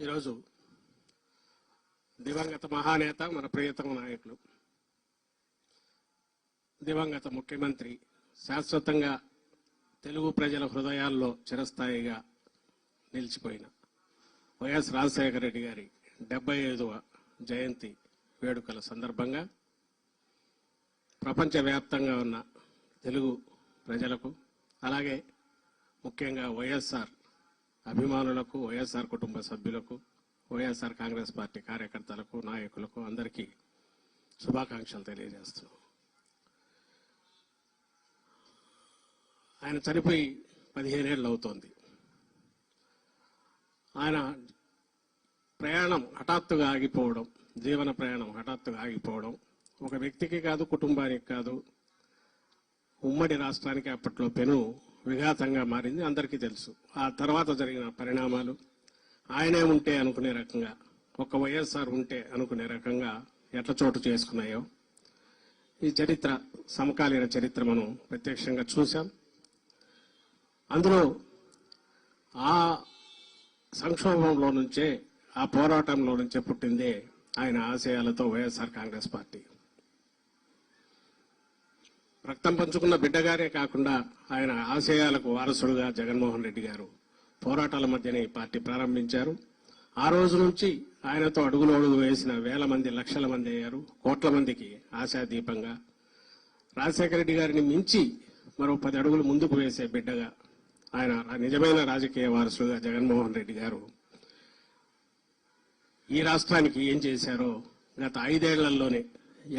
ఈరోజు దివంగత మహానేత మన ప్రియతమ నాయకులు దివంగత ముఖ్యమంత్రి శాశ్వతంగా తెలుగు ప్రజల హృదయాల్లో చిరస్థాయిగా నిలిచిపోయిన వైఎస్ రాజశేఖర రెడ్డి గారి 75వ జయంతి వేడుకల సందర్భంగా ప్రపంచవ్యాప్తంగా ఉన్న తెలుగు ప్రజలకు అలాగే ముఖ్యంగా వైఎస్ఆర్ అభిమానులకు వైఎస్ఆర్ కుటుంబ సభ్యులకు వైఎస్ఆర్ కాంగ్రెస్ పార్టీ కార్యకర్తలకు నాయకులకు అందరికీ శుభాకాంక్షలు తెలియజేస్తున్నాం. ఆయన చనిపోయి 15 ఏళ్ళు అవుతోంది. ఆయన ప్రయాణం హఠాత్తుగా ఆగిపోవడం, జీవన ప్రయాణం హఠాత్తుగా ఆగిపోవడం ఒక వ్యక్తికి కాదు, కుటుంబానికి కాదు, ఉమ్మడి రాష్ట్రానికి అప్పట్లో పెను విఘాతంగా మారింది. అందరికీ తెలుసు. ఆ తర్వాత జరిగిన పరిణామాలు ఆయనే ఉంటే అనుకునే రకంగా, ఒక వైఎస్ఆర్ ఉంటే అనుకునే రకంగా ఎట్ల చోటు చేసుకున్నాయో ఈ చరిత్ర, సమకాలీన చరిత్ర మనం ప్రత్యక్షంగా చూశాం. అందులో ఆ సంక్షోభంలో నుంచే, ఆ పోరాటంలో నుంచే పుట్టిందే ఆయన ఆశయాలతో వైఎస్ఆర్ కాంగ్రెస్ పార్టీ. రక్తం పంచుకున్న బిడ్డగారే కాకుండా ఆయన ఆశయాలకు వారసుడుగా జగన్మోహన్ రెడ్డి గారు పోరాటాల మధ్యనే ఈ పార్టీ ప్రారంభించారు. ఆ రోజు నుంచి ఆయనతో అడుగులు అడుగు వేసిన వేల మంది, లక్షల మంది అయ్యారు. కోట్ల మందికి ఆశాదీపంగా రాజశేఖర రెడ్డి గారిని మించి మరో 10 అడుగులు ముందుకు వేసే బిడ్డగా ఆయన నిజమైన రాజకీయ వారసుడుగా జగన్మోహన్ రెడ్డి గారు ఈ రాష్ట్రానికి ఏం చేశారో గత 5 ఏళ్లలోనే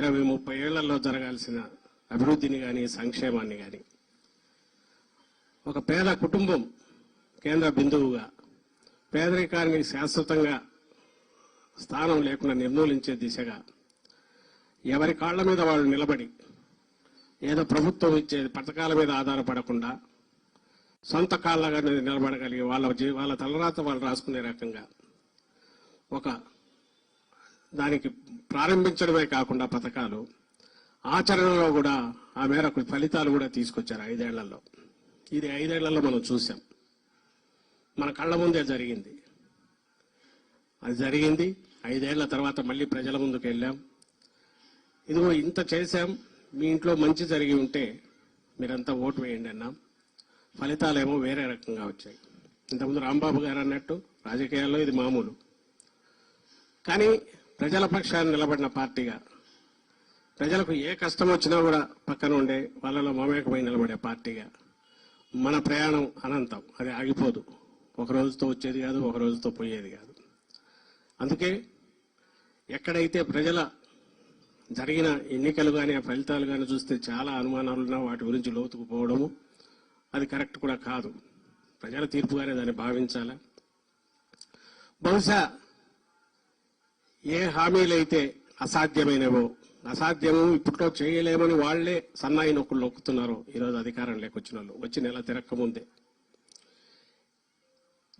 20-30 ఏళ్లలో జరగాల్సిన అభివృద్ధిని కానీ, సంక్షేమాన్ని కానీ, ఒక పేద కుటుంబం కేంద్ర బిందువుగా పేదరికాన్ని శాశ్వతంగా స్థానం లేకుండా నిర్మూలించే దిశగా ఎవరి కాళ్ల మీద వాళ్ళు నిలబడి, ఏదో ప్రభుత్వం ఇచ్చే పథకాల మీద ఆధారపడకుండా సొంత కాళ్ళగా నిలబడగలిగి వాళ్ళ తలరాత వాళ్ళు రాసుకునే రకంగా ఒక దానికి ప్రారంభించడమే కాకుండా పథకాలు ఆచరణలో కూడా ఆ మేరకు ఫలితాలు కూడా తీసుకొచ్చారు 5 ఏళ్లలో. ఇది 5 ఏళ్లలో మనం చూసాం. మన కళ్ల ముందే జరిగింది. అది జరిగింది. 5 ఏళ్ల తర్వాత మళ్ళీ ప్రజల ముందుకు వెళ్ళాం. ఇదిగో ఇంత చేశాం, మీ ఇంట్లో మంచి జరిగి ఉంటే మీరంతా ఓటు వేయండి అన్నాం. ఫలితాలేమో వేరే రకంగా వచ్చాయి. ఇంతకుముందు రాంబాబు గారు అన్నట్టు రాజకీయాల్లో ఇది మామూలు. కానీ ప్రజల పక్షాన్ని నిలబడిన పార్టీగా, ప్రజలకు ఏ కష్టం వచ్చినా కూడా పక్కన ఉండే వాళ్ళలో మమేకమై నిలబడే పార్టీగా మన ప్రయాణం అనంతం. అది ఆగిపోదు. ఒక రోజుతో వచ్చేది కాదు, ఒక రోజుతో పోయేది కాదు. అందుకే ఎక్కడైతే ప్రజల జరిగిన ఎన్నికలు కానీ, ఆ ఫలితాలు కానీ చూస్తే చాలా అనుమానాలున్నా వాటి గురించి లోతుకు పోవడము అది కరెక్ట్ కూడా కాదు. ప్రజల తీర్పుగానే దాన్ని భావించాలా. బహుశా ఏ హామీలైతే అసాధ్యమైనవో, అసాధ్యము ఇప్పట్లో చేయలేమని వాళ్లే సన్నాయి నొక్కులు నొక్కుతున్నారు ఈరోజు అధికారం లేకొచ్చిన వాళ్ళు, వచ్చి నెల తిరక్కముందే.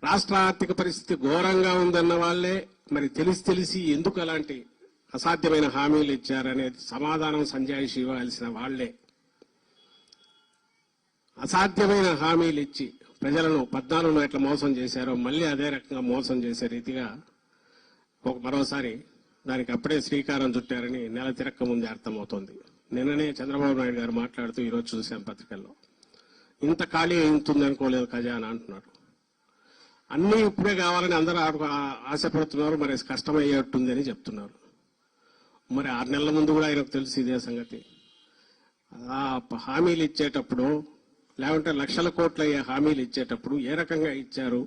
రాష్ట్ర ఆర్థిక పరిస్థితి ఘోరంగా ఉందన్న వాళ్లే మరి తెలిసి ఎందుకు అలాంటి అసాధ్యమైన హామీలు ఇచ్చారనేది సమాధానం సంజాయిషి ఇవ్వాల్సిన వాళ్లే అసాధ్యమైన హామీలు ఇచ్చి ప్రజలను 14లో ఎట్లా మోసం చేశారో మళ్ళీ అదే రకంగా మోసం చేసే రీతిగా మరోసారి దానికి అప్పుడే శ్రీకారం చుట్టారని నెల తిరక్క ముందే అర్థమవుతోంది. నిన్ననే చంద్రబాబు నాయుడు గారు మాట్లాడుతూ ఈరోజు చూశాం పత్రికల్లో, ఇంత ఖాళీ అవుతుంది అనుకోలేదు ఖజానా అంటున్నారు. అన్నీ ఇప్పుడే కావాలని అందరూ ఆశపడుతున్నారు, మరి కష్టమయ్యేట్టుంది అని చెప్తున్నారు. మరి 6 నెలల ముందు కూడా ఆయనకు తెలుసు ఇదే సంగతి. ఆ హామీలు ఇచ్చేటప్పుడు, లేకుంటే లక్షల కోట్ల అయ్యే హామీలు ఇచ్చేటప్పుడు ఏ రకంగా ఇచ్చారు?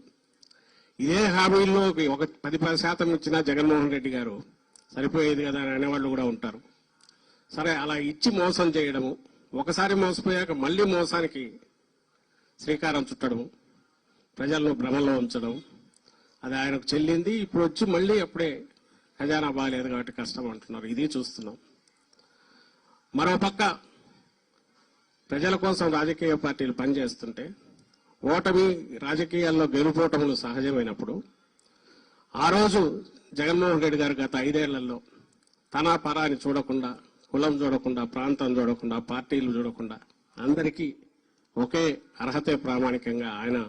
ఇదే హామీల్లో ఒక 10% ఇచ్చినా జగన్మోహన్ రెడ్డి గారు సరిపోయేది కదా అని అనేవాళ్ళు కూడా ఉంటారు. సరే, అలా ఇచ్చి మోసం చేయడము, ఒకసారి మోసపోయాక మళ్లీ మోసానికి శ్రీకారం చుట్టడము, ప్రజలను భ్రమలో ఉంచడం, అది ఆయనకు చెల్లింది. ఇప్పుడు వచ్చి మళ్లీ అప్పుడే ఖజానా బాగాలేదు కాబట్టి కష్టం అంటున్నారు. ఇది చూస్తున్నాం. మరోపక్క ప్రజల కోసం రాజకీయ పార్టీలు పనిచేస్తుంటే ఓటమి, రాజకీయాల్లో గెలుపోటములు సహజమైనప్పుడు ఆ రోజు జగన్మోహన్ రెడ్డి గారు గత 5 ఏళ్లలో తన పరాని చూడకుండా, కులం చూడకుండా, ప్రాంతం చూడకుండా, పార్టీలు చూడకుండా అందరికీ ఒకే అర్హతే ప్రామాణికంగా ఆయన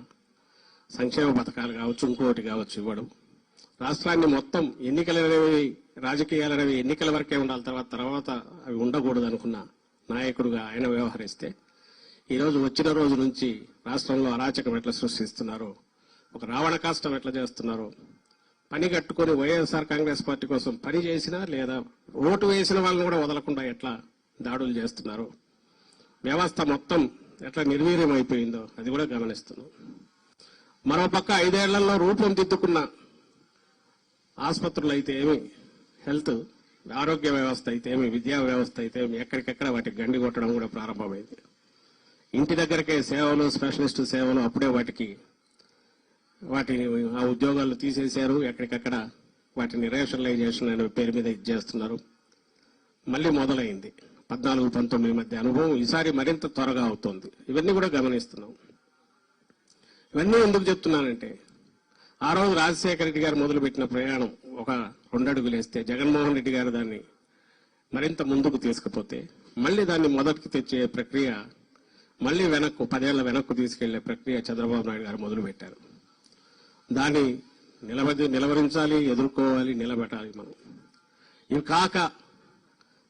సంక్షేమ పథకాలు కావచ్చు, ఇంకోటి కావచ్చు ఇవ్వడం, రాష్ట్రాన్ని మొత్తం ఎన్నికలనేవి రాజకీయాలనేవి ఎన్నికల వరకే ఉండాలి, తర్వాత అవి ఉండకూడదు అనుకున్న నాయకుడుగా ఆయన వ్యవహరిస్తే ఈరోజు వచ్చిన రోజు నుంచి రాష్ట్రంలో అరాచకం ఎట్లా సృష్టిస్తున్నారో, ఒక రావణ కాష్టం ఎట్లా చేస్తున్నారో, పని కట్టుకొని వైఎస్ఆర్ కాంగ్రెస్ పార్టీ కోసం పని చేసినా లేదా ఓటు వేసిన వాళ్ళని కూడా వదలకుండా ఎట్లా దాడులు చేస్తున్నారో, వ్యవస్థ మొత్తం ఎట్లా నిర్వీర్యం అయిపోయిందో అది కూడా గమనిస్తున్నాం. మరోపక్క 5 ఏళ్లలో రూపం దిద్దుకున్న ఆసుపత్రులు అయితే ఏమి, హెల్త్ ఆరోగ్య వ్యవస్థ అయితే ఏమి, విద్యా వ్యవస్థ అయితే ఏమి, ఎక్కడికెక్కడ వాటికి గండి కొట్టడం కూడా ప్రారంభమైంది. ఇంటి దగ్గరకే సేవలు, స్పెషలిస్టు సేవలు అప్పుడే వాటిని ఆ ఉద్యోగాలు తీసేశారు. ఎక్కడికక్కడ వాటిని రేషనలైజేషన్ అనే పేరు మీద ఇచ్చేస్తున్నారు. మళ్ళీ మొదలైంది 14-19 మధ్య అనుభవం. ఈసారి మరింత త్వరగా అవుతోంది. ఇవన్నీ కూడా గమనిస్తున్నాం. ఇవన్నీ ఎందుకు చెప్తున్నానంటే, ఆ రోజు రాజశేఖర రెడ్డి గారు మొదలుపెట్టిన ప్రయాణం ఒక 2 అడుగులు వేస్తే జగన్మోహన్ రెడ్డి గారు దాన్ని మరింత ముందుకు తీసుకుపోతే మళ్ళీ దాన్ని మొదటికి తెచ్చే ప్రక్రియ, మళ్ళీ 10 ఏళ్ల వెనక్కు తీసుకెళ్లే ప్రక్రియ చంద్రబాబు నాయుడు గారు మొదలుపెట్టారు. దాన్ని నిలవరించాలి, ఎదుర్కోవాలి, నిలబెట్టాలి మనం. ఇవి కాక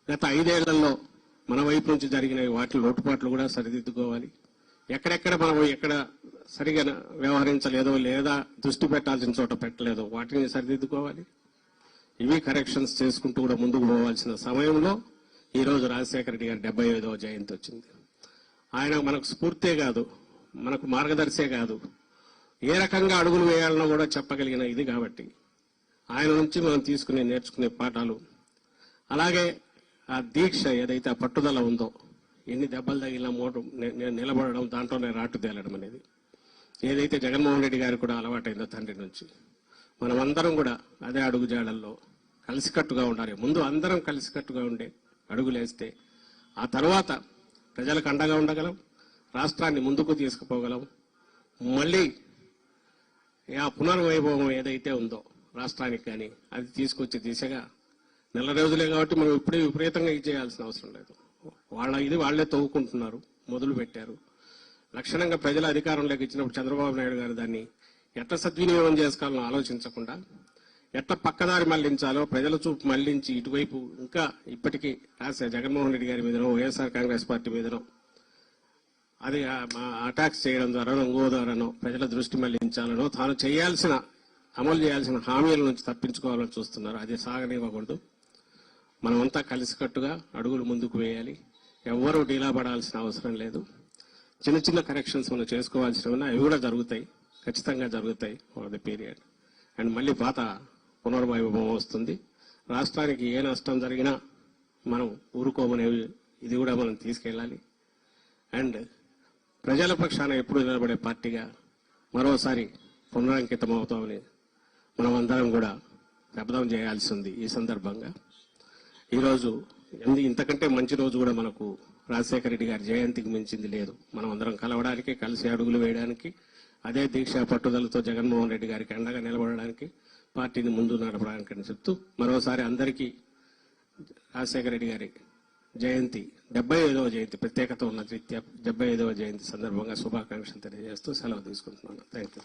గత 5 ఏళ్లలో మన వైపు నుంచి జరిగిన వాటి లోటుపాట్లు కూడా సరిదిద్దుకోవాలి. ఎక్కడెక్కడ మనం ఎక్కడ సరిగా వ్యవహరించలేదో లేదా దృష్టి పెట్టాల్సిన చోట పెట్టలేదో వాటిని సరిదిద్దుకోవాలి. ఇవి కరెక్షన్స్ చేసుకుంటూ కూడా ముందుకు పోవాల్సిన సమయంలో ఈరోజు రాజశేఖర రెడ్డి గారి 75వ జయంతి వచ్చింది. ఆయన మనకు స్ఫూర్తే కాదు, మనకు మార్గదర్శే కాదు, ఏ రకంగా అడుగులు వేయాలనో కూడా చెప్పగలిగిన ఇది కాబట్టి ఆయన నుంచి మనం నేర్చుకునే పాఠాలు, అలాగే ఆ దీక్ష ఏదైతే ఆ పట్టుదల ఉందో, ఎన్ని దెబ్బలు తగిలిన నిలబడడం, దాంట్లోనే రాటు తేలడం అనేది ఏదైతే జగన్మోహన్ రెడ్డి గారికి కూడా అలవాటైందో తండ్రి నుంచి, మనమందరం కూడా అదే అడుగుజాడల్లో కలిసికట్టుగా ఉండాలి. ముందు అందరం కలిసికట్టుగా ఉండే అడుగులేస్తే ఆ తర్వాత ప్రజలకు అండగా ఉండగలం, రాష్ట్రాన్ని ముందుకు తీసుకుపోగలం. మళ్ళీ ఆ పునర్వైభవం ఏదైతే ఉందో రాష్ట్రానికి కానీ అది తీసుకొచ్చే దిశగా 4 రోజులే కాబట్టి మనం ఇప్పుడే విపరీతంగా ఇది చేయాల్సిన అవసరం లేదు. వాళ్లే తవ్వుకుంటున్నారు, మొదలు పెట్టారు. లక్షణంగా ప్రజల అధికారంలోకి ఇచ్చినప్పుడు చంద్రబాబు నాయుడు గారు దాన్ని ఎట్లా సద్వినియోగం చేసుకోవాలని ఆలోచించకుండా ఎట్లా పక్కదారి మళ్లించాలో ప్రజల చూపు మళ్లించి ఇటువైపు ఇంకా ఇప్పటికీ జగన్మోహన్ రెడ్డి గారి మీదనో వైఎస్ఆర్ కాంగ్రెస్ పార్టీ మీదనో అది అటాక్స్ చేయడం ద్వారానో ఇంకో ద్వారానో ప్రజల దృష్టి మళ్లించాలనో తాను అమలు చేయాల్సిన హామీల నుంచి తప్పించుకోవాలని చూస్తున్నారు. అది సాగనివ్వకూడదు. మనమంతా కలిసికట్టుగా అడుగులు ముందుకు వేయాలి. ఎవ్వరూ డీలా పడాల్సిన అవసరం లేదు. చిన్న చిన్న కరెక్షన్స్ మనం చేసుకోవాల్సినవి అవి కూడా జరుగుతాయి, ఖచ్చితంగా జరుగుతాయి ఫర్ ది పీరియడ్. అండ్ మళ్ళీ పాత పునర్వైభవం వస్తుంది. రాష్ట్రానికి ఏ నష్టం జరిగినా మనం ఊరుకోమనేవి ఇది కూడా మనం తీసుకెళ్ళాలి. అండ్ ప్రజల పక్షాన ఎప్పుడు నిలబడే పార్టీగా మరోసారి పునరంకితం అవుతామని మనం అందరం కూడా శపథం చేయాల్సి ఉంది. ఈ సందర్భంగా ఈరోజు ఇంతకంటే మంచి రోజు కూడా మనకు రాజశేఖర రెడ్డి గారి జయంతికి మించింది లేదు. మనం అందరం కలవడానికి, కలిసి అడుగులు వేయడానికి, అదే దీక్ష పట్టుదలతో జగన్మోహన్ రెడ్డి గారికి అండగా నిలబడడానికి, పార్టీని ముందు నడపడానికి అని చెప్తూ మరోసారి అందరికీ రాజశేఖర రెడ్డి గారి జయంతి 75వ జయంతి ప్రత్యేకత ఉన్న రీత్యా 75వ జయంతి సందర్భంగా శుభాకాంక్షలు తెలియజేస్తూ సెలవు తీసుకుంటున్నాను. Thank you.